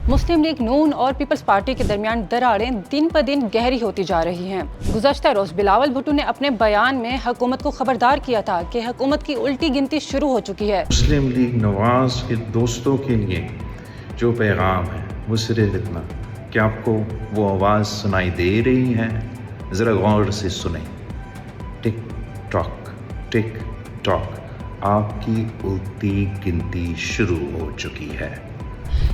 मुस्लिम league नून और peoples party के दरमियान दरारें दिन ब दिन गहरी होती जा रही हैं। गुज़श्ता रोज़ बिलावल भुट्टो ने अपने बयान में हुकूमत को खबरदार किया था कि हुकूमत की उल्टी गिनती शुरू हो चुकी है। मुस्लिम लीग नवाज के दोस्तों के लिए जो पैगाम है वो सिर्फ इतना कि आपको वो आवाज़ सुनाई दे रही है, ज़रा गौर से सुने। टिक टॉक आपकी उल्टी गिनती शुरू हो चुकी है।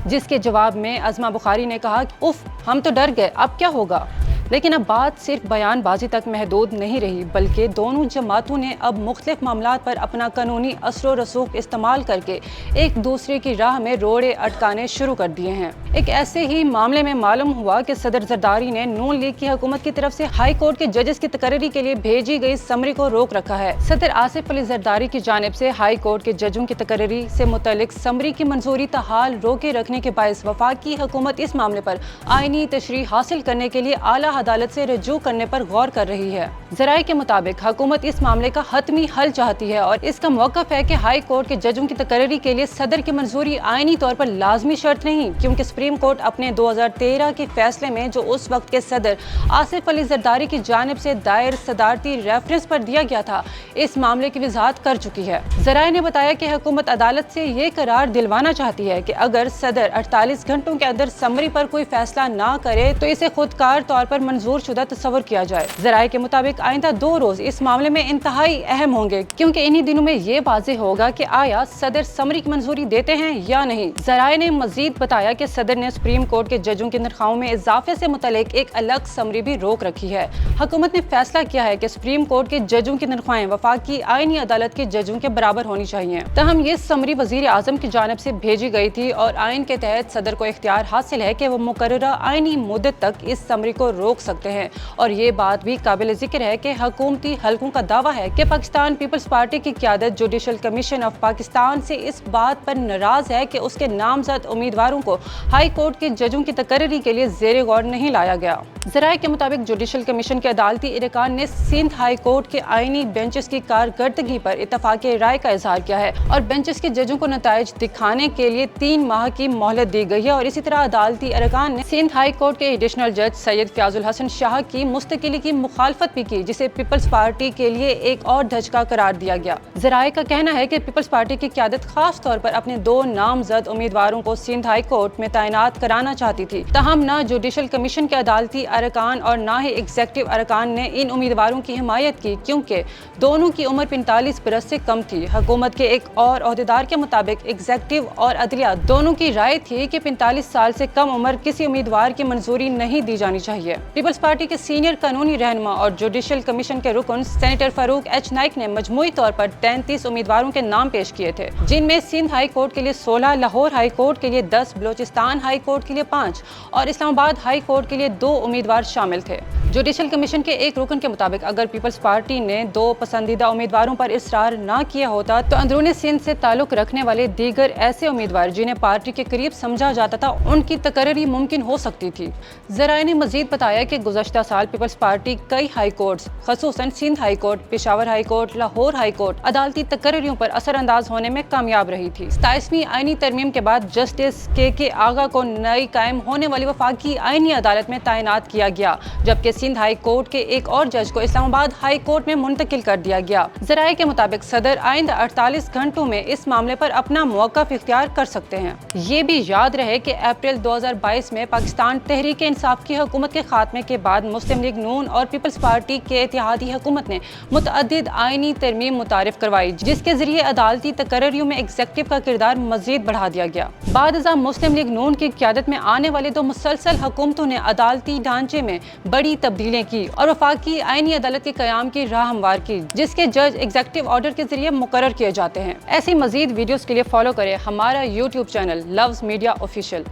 जिसके जवाब में अज़मा बुखारी ने कहा, उफ हम तो डर गए, अब क्या होगा। लेकिन अब बात सिर्फ बयानबाजी तक महदूद नहीं रही, बल्कि दोनों जमातों ने अब मुख्तलिफ मामलात पर अपना कानूनी असर व रसूख इस्तेमाल करके एक दूसरे की राह में रोड़े अटकाने शुरू कर दिए हैं। एक ऐसे ही मामले में मालूम हुआ कि सदर जरदारी ने नून लीग की हुकूमत की तरफ से हाई कोर्ट के जजेस की तकर्री के लिए भेजी गई समरी को रोक रखा है। सदर आसिफ अली जरदारी की जानिब से हाई कोर्ट के जजों की तकर्री से मुतल्लिक समरी की मंजूरी ताहाल रोके रखने के बायस वफाकी हुकूमत इस मामले पर आईनी तशरीह हासिल करने के लिए आला अदालत से रजू करने पर गौर कर रही है। ज़राए के मुताबिक हुकूमत इस मामले का हतमी हल चाहती है और इसका मौक़िफ़ है कि हाई कोर्ट के जजों की तकर्री के लिए सदर की मंजूरी आईनी तौर पर लाजमी शर्त नहीं, क्योंकि सुप्रीम कोर्ट अपने 2013 के फैसले में जो उस वक्त के सदर आसिफ अली जरदारी की जानिब से दायर सदारती रेफरेंस पर दिया गया था, इस मामले की वजाहत कर चुकी है। ज़राए ने बताया कि हुकूमत अदालत से ये करार दिलवाना चाहती है कि अगर सदर 48 घंटों के अंदर समरी पर कोई फैसला ना करे तो इसे खुदकार तौर पर मंजूर शुदा तस्वर किया जाए। ज़राए के मुताबिक आइंदा 2 रोज इस मामले में इंतहाई अहम होंगे, क्योंकि इन्हीं दिनों में ये वाज़ेह होगा कि आया सदर समरी की मंजूरी देते हैं या नहीं। ज़राए ने मजीद बताया कि सदर ने सुप्रीम कोर्ट के जजों की तनख्वाहों में इजाफे से मुतल्लिक एक अलग समरी भी रोक रखी है। हुकूमत ने फैसला किया है कि सुप्रीम कोर्ट के जजों की तनख्वाहें वफाकी आईनी अदालत के जजों के बराबर होनी चाहिए। तहम ये समरी वज़ीर आज़म की जानिब से भेजी गई थी और आइन के तहत सदर को इख्तियार हासिल है कि वो मुकर्ररा आईनी मुद्दत तक इस समरी को रोक सकते हैं। और ये बात भी काबिल जिक्र है कि हुकूमती हलकों का दावा है कि पाकिस्तान पीपल्स पार्टी की क़यादत जुडिशल कमीशन ऑफ पाकिस्तान से इस बात पर नाराज है कि उसके नामजद उम्मीदवारों को हाई कोर्ट के जजों की तकर्री के लिए ज़ेरे गौर नहीं लाया गया। ज़राए के मुताबिक जुडिशल कमीशन के अदालती इरकान ने सिंध हाई कोर्ट के आईनी बेंचेस की कारकर्दगी पर इत्तफाक राय का इजहार किया है और बेंचेस के जजों को नताइज दिखाने के लिए 3 माह की मोहलत दी गई है। और इसी तरह अदालती इरकान ने सिंध हाई कोर्ट के एडिशनल जज सैयद फ़याज़ुल हसन शाह की मुस्तकिली की मुखालफत भी की, जिसे पीपल्स पार्टी के लिए एक और धचका करार दिया गया। ज़राए का कहना है कि पीपल्स पार्टी की क़यादत खास तौर पर अपने 2 नामजद उम्मीदवारों को सिंध हाई कोर्ट में तैनात कराना चाहती थी। तहम न जुडिशल कमीशन के अदालती अरकान और न ही एग्जीक्यूटिव अरकान ने इन उम्मीदवारों की हिमायत की, क्योंकि दोनों की उम्र 45 बरस से कम थी। हुकूमत के एक और ओहदेदार के मुताबिक एग्जीक्यूटिव और अदलिया दोनों की राय थी कि 45 साल से कम उम्र किसी उम्मीदवार की मंजूरी नहीं दी जानी चाहिए। पीपल्स पार्टी के सीनियर कानूनी रहनुमा और जुडिशल कमीशन के रुकन सेनेटर फारूक एच नाइक ने मजमूई तौर पर 33 उम्मीदवारों के नाम पेश किए थे, जिनमें सिंध हाई कोर्ट के लिए 16, लाहौर हाई कोर्ट के लिए 10, बलोचिस्तान हाई कोर्ट के लिए 5 और इस्लामाबाद हाई कोर्ट के लिए 2 उम्मीदवार शामिल थे। जुडिशल कमीशन के एक रुकन के मुताबिक अगर पीपल्स पार्टी ने 2 पसंदीदा उम्मीदवारों पर इसरार न किया होता तो अंदरूनी सिंध से ताल्लुक रखने वाले दीगर ऐसे उम्मीदवार जिन्हें पार्टी के करीब समझा जाता था, उनकी तकर्री मुमकिन हो सकती थी। ज़राए ने मजीद बताया कि गुज़श्ता साल पीपल्स पार्टी कई हाई कोर्ट्स ख़ुसूसन Sindh high court, Peshawar high court, Lahore high court अदालती तकर्रियों पर असरअंदाज होने में कामयाब रही थी। 27वीं आईनी तरमीम के बाद जस्टिस के आगा को नई कायम होने वाली वफाकी आईनी अदालत में तैनात किया गया, जबकि सिंध हाई कोर्ट के एक और जज को इस्लामाबाद हाई कोर्ट में मुंतकिल कर दिया गया। ज़राए के मुताबिक सदर आइंदा 48 घंटों में इस मामले पर अपना मौक़िफ़ इख्तियार कर सकते हैं। ये भी याद रहे कि अप्रैल 2022 में पाकिस्तान तहरीक इंसाफ की हुकूमत के खात्मे के बाद मुस्लिम लीग नून और पीपल्स पार्टी के इत्तेहादी हुकूमत ने मुतअद्दिद आईनी तरमीम मुतारिफ करवाई, जिसके जरिए अदालती तकर्रियों में एग्जीक्यूटिव का किरदार मजीद बढ़ा दिया गया। बाद मुस्लिम लीग नून की क़यादत में आने वाले 2 मुसलसल हुकूमतों ने अदालती ढांचे में बड़ी तब्दीलियां की और वफाकी आईनी अदालत के क़याम की राह हमवार की, जिसके जज एग्जीक्यूटिव ऑर्डर के जरिए मुकर्रर किए जाते हैं। ऐसी मजीद वीडियोस के लिए फॉलो करें हमारा YouTube channel loves media official.